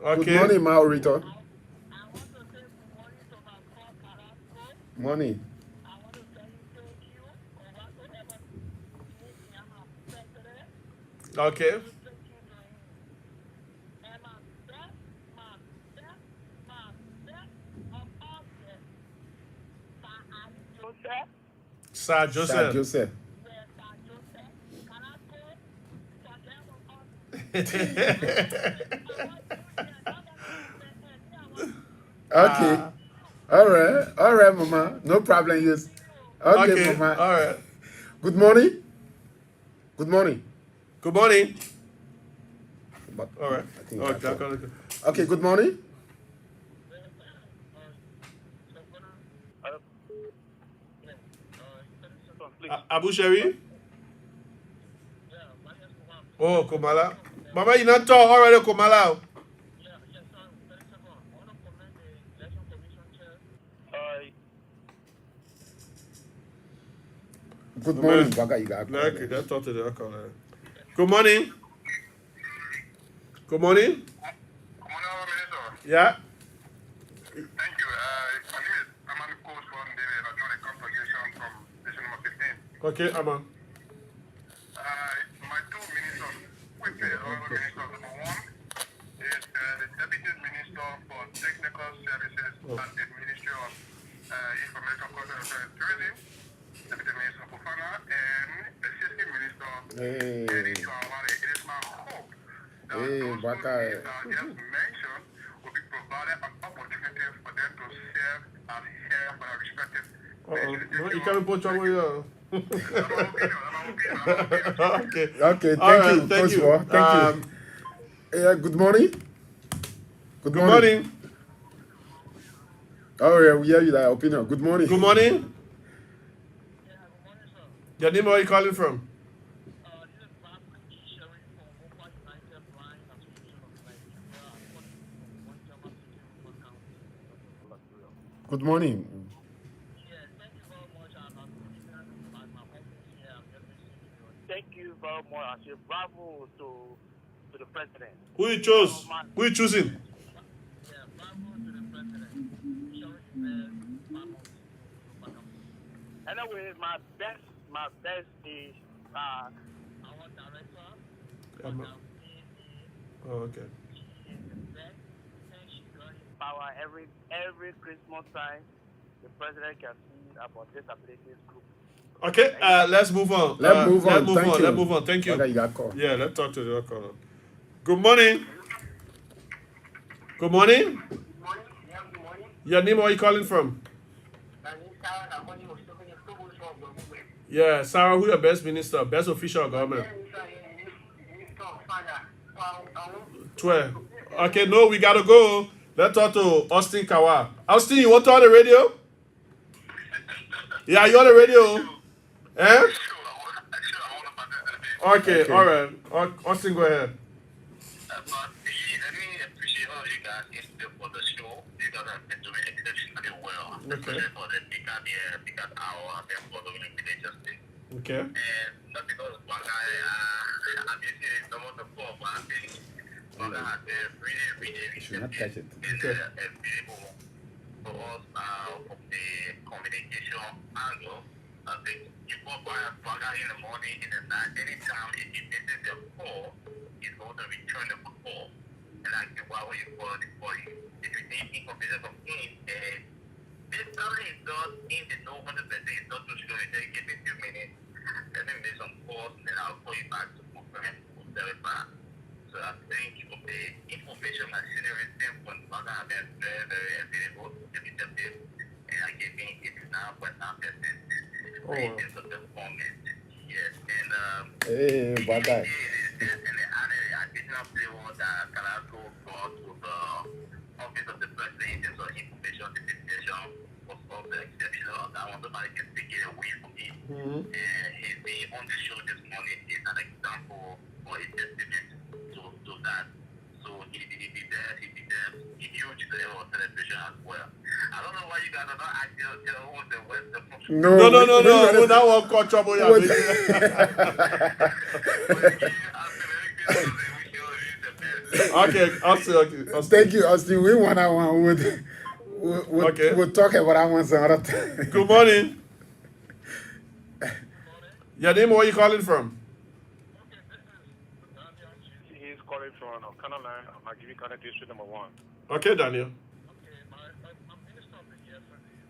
Okay. Good morning, Maurito. Morning. Okay. Sir Joseph. Sir Joseph. Okay. All right, Mama. No problem. Yes. Okay, Okay. Mama. All right. Good morning. Good morning. Good morning. But All right. I think Okay. that's all. Okay. Okay, good morning. Abu Sheri? Oh, Komala. Mama, you not talk already, Komala. Good Amen. morning, Baga. You got Okay, let's talk to the caller. Good morning. Good morning. Yeah. Thank you. My name is Amani Coach from the Electronic Congregation from Station number 15. Okay, Ama. My two ministers, with the honorable minister, number one is the Deputy Minister for Technical Services at the Ministry of Information, Culture and Tourism, Deputy Minister Fufana, and Assistant Minister Eddie Chawale. It is my hope that Hey, those two Baka. ministers I just mentioned will be provided an opportunity for them to serve and hear for their respective No, you can't put trouble here. Okay. Okay, All thank right, you, thank Coach you. War. Thank you. Yeah, good morning. Good morning. Oh, yeah, we hear you that opinion. Good morning. Good morning. Your name, where are you calling from? Good morning. Thank you very much. I say bravo to the president. Who you chose? Who you choosing? Anyway, my best is our director. Oh, okay. Power every Christmas time, the president can see about disabilities group. Okay, let's move on. Let's move on. Let's move Thank on. you. Let's move on. Thank you. Okay, you got call. Yeah, let's talk to the caller. Good morning. Good morning. Your name, where are you calling from? Yeah, Sarah, who your best minister, best official of government? 12. Okay, no, we gotta go. Let's talk to Austin Kawa. Austin, you want to on the radio? Yeah, you on the radio? Eh? Okay, all right. Austin, go ahead. Let me appreciate all you guys for the show. You guys have been doing exceptionally well. especially for the Micat hour and then for the United States. Okay. And not because Bagai, I'm using some of the poor, but I think Bagai has been really should not touch it. available for us from the communication angle. I think you go by a Bagai in the morning, in the night, anytime if he misses the call, he's going to return the call. And like why would you call it for you? If you need information from him, this time is not in the no 100%, it's not too sure. Give me a few minutes. Let me make some calls and then I'll call you back to confirm or verify. So I think from the information and scenery standpoint, Baga have been very available to the receptive. And I gave me 89.9% in terms of the performance. Yes. And Hey, Bagai. and the other additional flavor that Calaco brought to the office of the president in terms of information dissemination was also exceptional. I want somebody can take it away from me. He's being on the show this morning is an example or a testament to that. So he deserves a huge level of celebration as well. I don't know why you guys are not actually telling the West the function. No. That one called trouble. Yeah, okay, Austin. Thank you, Austin. We want our one. We'll talk about that one some other time. Good morning. Your name, where you calling from? He's calling from Canaline, Magiri County District number 1. Okay, Daniel.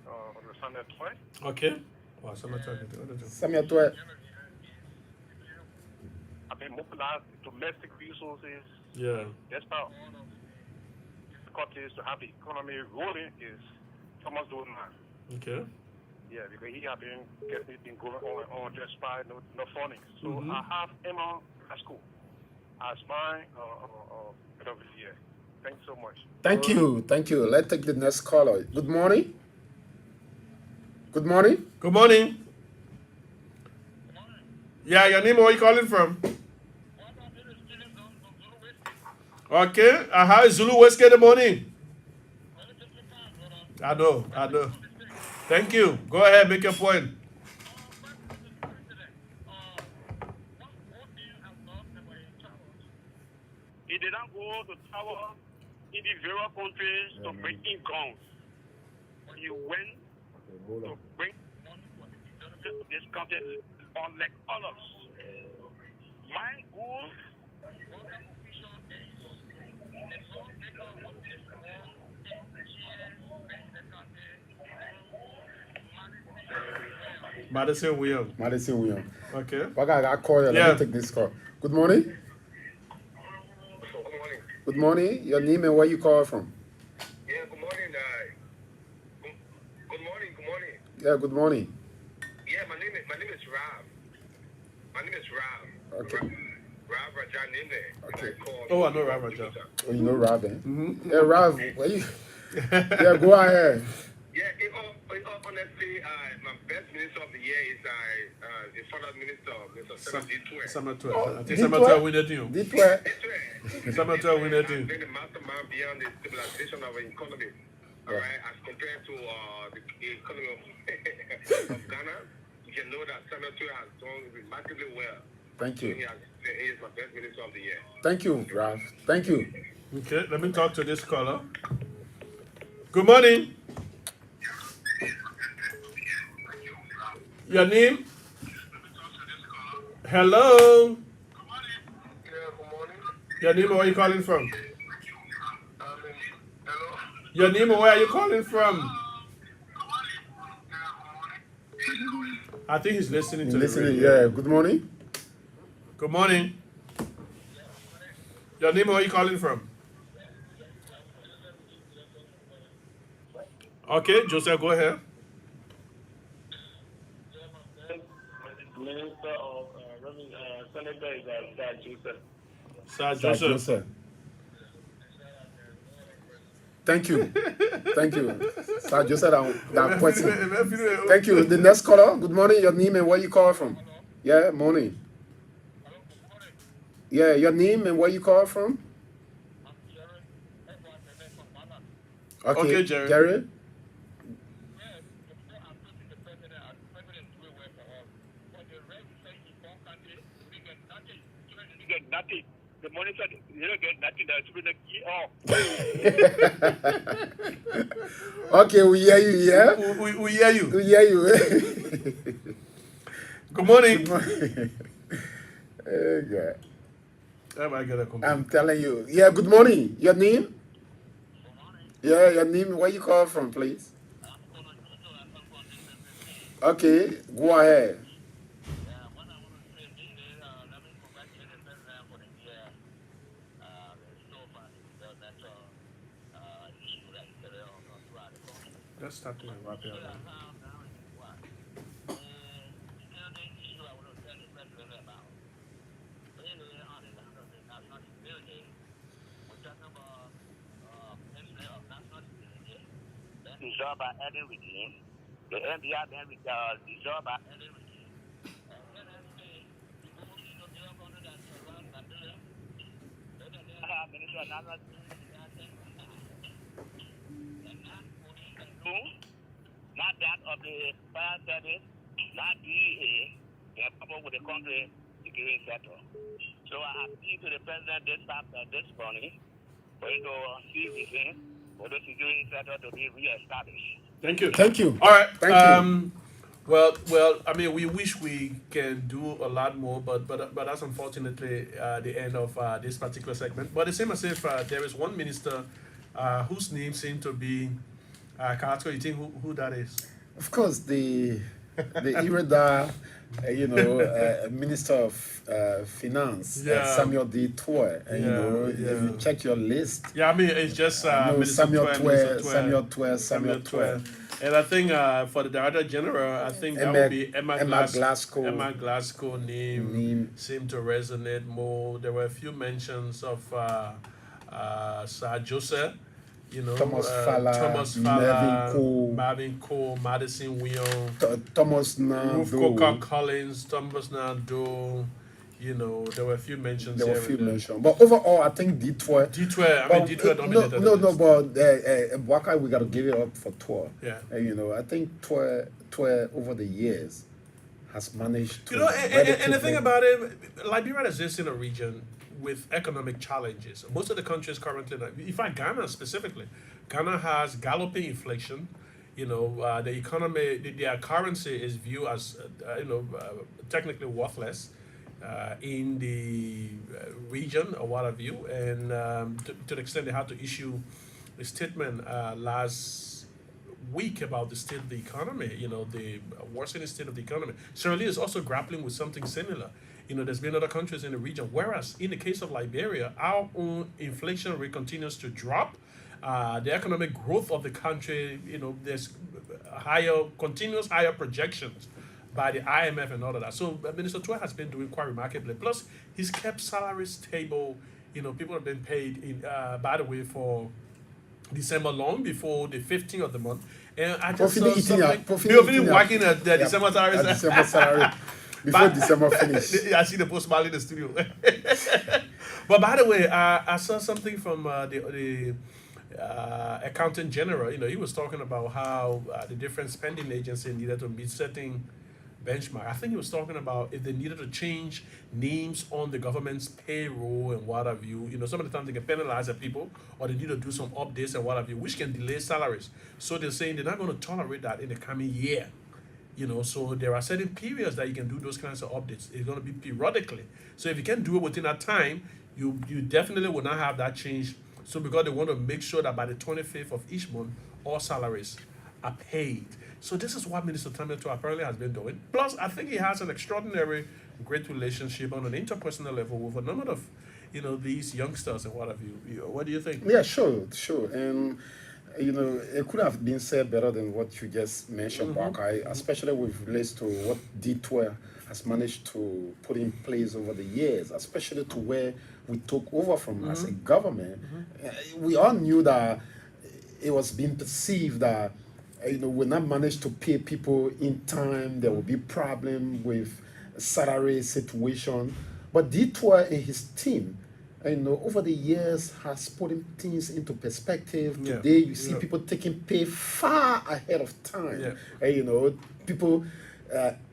On the Sunday 12. Okay. Wow, Samuel 12. I've been mobilized domestic resources. Yeah. Despite all of the difficulties to have the economy rolling is almost doing that. Okay. Yeah, because he has been getting it going on despite no funding. So I have Emma at school as my head of the year. Thanks so much. Thank you. Let's take the next caller. Good morning. Good morning. Good morning. Yeah, your name, where you calling from? Okay. How is Zulu Whiskey in the morning? I know. Thank you. Go ahead, make your point. He did not go to tower in the various countries to bring in guns. He went to bring money for this country, unlike others. My goal Madison William. Okay. Bagai, I call you. Let me take this call. Good morning. Good morning. Your name and where you call from? Yeah, good morning. Good morning. Yeah, good morning. Yeah, my name is Rav. Okay. Rav Raja Nime. Okay. Oh, I know Rav Raja. Oh, you know Rav, eh? Yeah, Rav, where you? Yeah, go ahead. Yeah, honestly, my best minister of the year is the father minister, Mr. Ditwe. Summer 12. Oh, I think Summer 12 winner too. Summer 12 winner too. Been the mastermind behind the stabilization of the economy. All right, as compared to the economy of Ghana, you can know that Summer 12 has done remarkably well. Thank you. He is my best minister of the year. Thank you, Rav. Thank you. Okay, let me talk to this caller. Good morning. Your name? Hello? Yeah, good morning. Your name, where are you calling from? Hello? Your name, where are you calling from? I think he's listening to the radio. Yeah, good morning. Good morning. Your name, where are you calling from? Okay, Joseph, go ahead. Minister of Senator is Joseph. Sir Joseph. Thank you. Sir Joseph, that question. Thank you. The next caller. Good morning. Your name and where you call from? Yeah, morning. Yeah, your name and where you call from? Okay, Jerry. Jerry? nothing. The monitor, you don't get nothing. That's been a key off. Okay, we hear you, yeah? We hear you. We hear you. Good morning. Good morning. Oh, God. I got a complaint. I'm telling you. Yeah, good morning. Your name? Yeah, your name. Where you call from, please? Okay, go ahead. Let's start to wrap it up. Dissolved by any regime. The NDR then dissolved by any regime. Not that of the fire service, not DEA, they are coupled with the country security sector. So I appeal to the president this morning for him to see with him for the security sector to be reestablished. Thank you. Thank you. All right. Thank you. Well. I mean, we wish we can do a lot more, but that's unfortunately the end of this particular segment. But it's same as if there is one minister whose name seemed to be Kalatko. You think who that is? Of course, the Irada, Minister of Finance, Yeah. Samuel D. Toy. Yeah, If yeah. you check your list, Yeah, I mean it's just Minister Samuel Twe, Toy, Samuel Toy. And I think for the Director General, I think that would be Emma Glasgow. Emma Glasgow name seemed to resonate more. There were a few mentions of Sir Joseph, Thomas Fala, Marvin Cole, Madison Wion, Thomas Ruth Nando. Coker Collins, Thomas Nando. There were a few mentions. But overall, I think D12. D12 dominated. But Waka, we got to give it up for Tour. Yeah. I think Tour over the years has managed to. And the thing about it, Liberia exists in a region with economic challenges. Most of the countries currently, in fact, Ghana specifically, Ghana has galloping inflation. The economy, their currency is viewed as, technically worthless in the region or what have you. And to the extent they had to issue a statement last week about the state of the economy, the worsening state of the economy. Sierra Leone is also grappling with something similar. There's been other countries in the region, whereas in the case of Liberia, our own inflation rate continues to drop. The economic growth of the country, there's continuous higher projections by the IMF and all of that. So Minister Twe has been doing quite remarkably. Plus, he's kept salaries stable. People have been paid, by the way, for December long before the 15th of the month. And I just saw something. You've been working at the December salaries. December salary. Before December finish. I see the postman in the studio. But by the way, I saw something from the accountant general. He was talking about how the different spending agencies needed to be setting benchmark. I think he was talking about if they needed to change names on the government's payroll and what have you. Some of the time they can penalize the people, or they need to do some updates and what have you, which can delay salaries. So they're saying they're not going to tolerate that in the coming year. So there are certain periods that you can do those kinds of updates. It's going to be periodically. So if you can do it within that time, you definitely will not have that change. So because they want to make sure that by the 25th of each month, all salaries are paid. So this is what Minister Tameto apparently has been doing. Plus, I think he has an extraordinary, great relationship on an interpersonal level with a number of, these youngsters and what have you. What do you think? Yeah, sure. And it could have been said better than what you just mentioned, Barkai, especially with relates to what D12 has managed to put in place over the years, especially to where we took over from as a government. We all knew that it was being perceived that we not managed to pay people in time. There will be problem with salary situation. But D12 and his team, over the years has put things into perspective. Yeah. Today, you see people taking pay far ahead of time. Yeah. People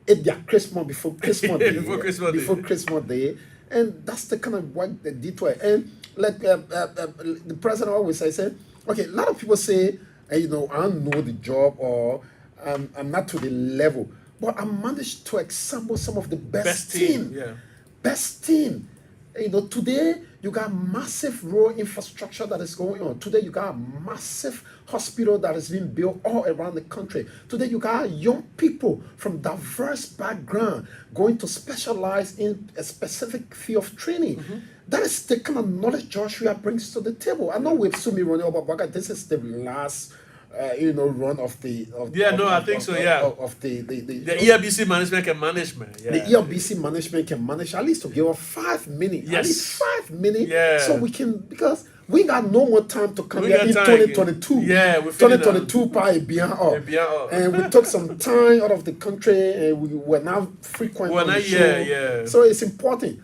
ate their Christmas before Christmas Day. Before Christmas Day. And that's the kind of work they did to it. And like the president always said, okay, a lot of people say, you know, I don't know the job or I'm not to the level. But I managed to assemble some of the best team. Yeah. Best team. You know, today you got massive road infrastructure that is going on. Today you got a massive hospital that is being built all around the country. Today you got young people from diverse background going to specialize in a specific field of training. That is the kind of knowledge Joshua brings to the table. I know we've soon be running over, but this is the last you know, run of the I think so. Yeah, of the ELBC management can management. Yeah. The ELBC management can manage at least to give us 5 minutes. Yes. At least 5 minutes. Yeah. So we can, because we got no more time to come We here got in time. 2022. Yeah, we're feeling 2022 probably beyond up. And we took some time out of the country and we were now frequent on the show. Yeah. So it's important.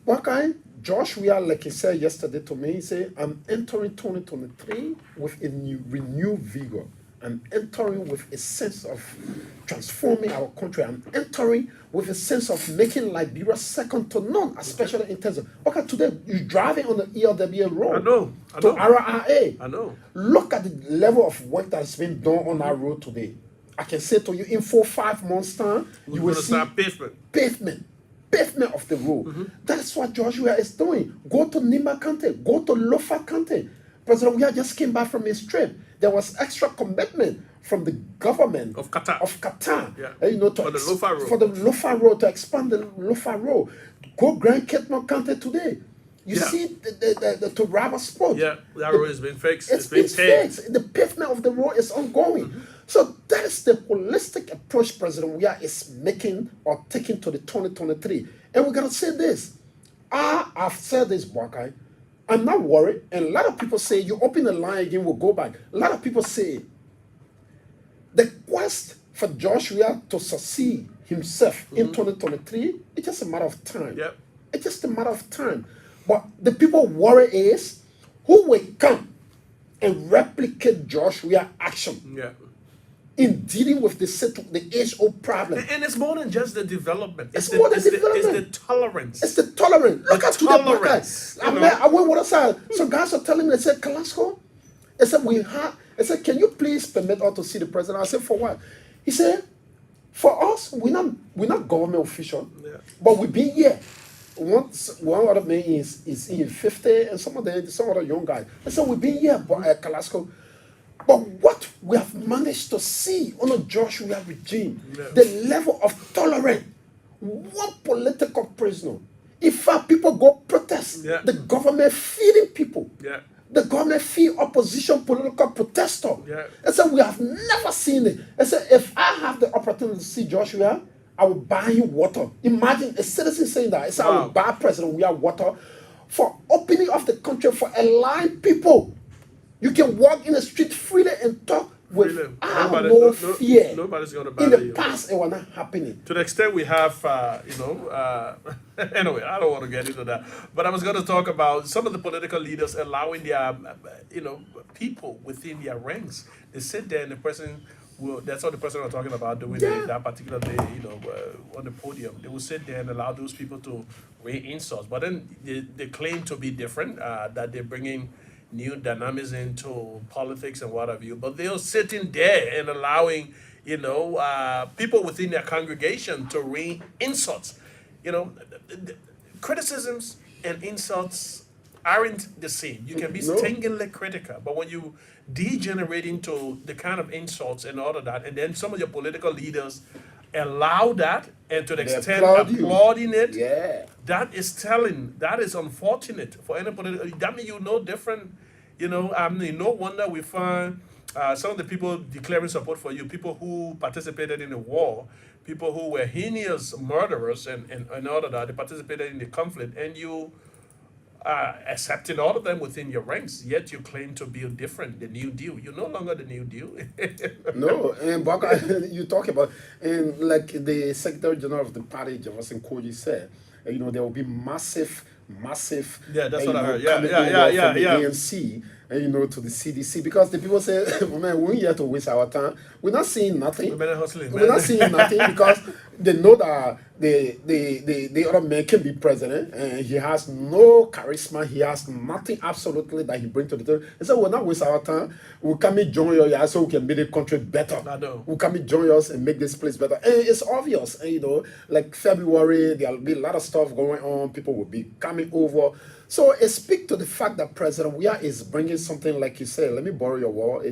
What kind? Josh, we are, like he said yesterday to me, he said, I'm entering 2023 with a renewed vigor. I'm entering with a sense of transforming our country. I'm entering with a sense of making Liberia second to none, especially in terms of, okay, today you're driving on the ELWA road. I know. To RRA. I know. Look at the level of work that's been done on our road today. I can say to you, in 4-5 months' time, you will see pavement of the road. That's what Joshua is doing. Go to Nimba County, go to Lofa County. President Weah just came back from his trip. There was extra commitment from the government of Qatar. Yeah. You know, for the Lofa Road. For the Lofa Road, to expand the Lofa Road. Go Grand Ketman County today. You see the Turaba spot. Yeah, that road has been fixed. It's been fixed. The pavement of the road is ongoing. So that is the holistic approach President Weah is making or taking to the 2023. And we're going to say this. I've said this, Bakai. I'm not worried. And a lot of people say, you open the line again, we'll go back. A lot of people say, the quest for Joshua to succeed himself in 2023, it's just a matter of time. Yep. It's just a matter of time. But the people worry is, who will come and replicate Joshua's action? Yeah. In dealing with the age-old problem. And it's more than just the development. It's more than development. It's the tolerance. It's the tolerance. Look at tolerance. I went with us. Some guys are telling me, they said, Kalasco, I said, can you please permit us to see the president? I said, for what? He said, for us, we're not government official, but we've been here. One other man is in 50, and some other young guys. I said, we've been here, Kalasco. But what we have managed to see under Joshua regime, the level of tolerance, one political prisoner. In fact, people go protest. The government feeding people. The government feed opposition political protester. I said, we have never seen it. I said, if I have the opportunity to see Joshua, I will buy him water. Imagine a citizen saying that. I said, I will buy President Weah water for opening up the country, for allowing people. You can walk in the street freely and talk with no fear. Nobody's going to bother you. In the past, it was not happening. To the extent we have, anyway, I don't want to get into that. But I was going to talk about some of the political leaders allowing their, people within their ranks. They sit there and the person that's what the person was talking about doing that particular day, on the podium. They will sit there and allow those people to rain insults. But then they claim to be different, that they're bringing new dynamism into politics and what have you, but they're sitting there and allowing, people within their congregation to rain insults. Criticisms and insults aren't the same. You can be stingingly critical, but when you degenerate into the kind of insults and all of that, and then some of your political leaders allow that, and to the extent applauding it, that is unfortunate for any political. That means you're no different. No wonder we find some of the people declaring support for you, people who participated in the war, people who were heinous murderers and all of that, they participated in the conflict, and you accepted all of them within your ranks, yet you claim to be different, the New Deal. You're no longer the New Deal. No, and Baka, you talk about, and like the Secretary General of the party, Jefferson Koji, said, there will be massive. Yeah, that's what I heard. From the ANC, to the CDC, because the people say, man, we're here to waste our time. We're not seeing nothing. We're hustling, We're not seeing nothing because they know that the other man can be president, and he has no charisma, he has nothing absolutely that he brings to the table. They say, we'll not waste our time. We'll come and join you so we can make the country better. I know. We'll come and join us and make this place better. And it's obvious, and, you know, like February, there'll be a lot of stuff going on. People will be coming over. So it speaks to the fact that President Weah is bringing something, like you said, let me borrow your word.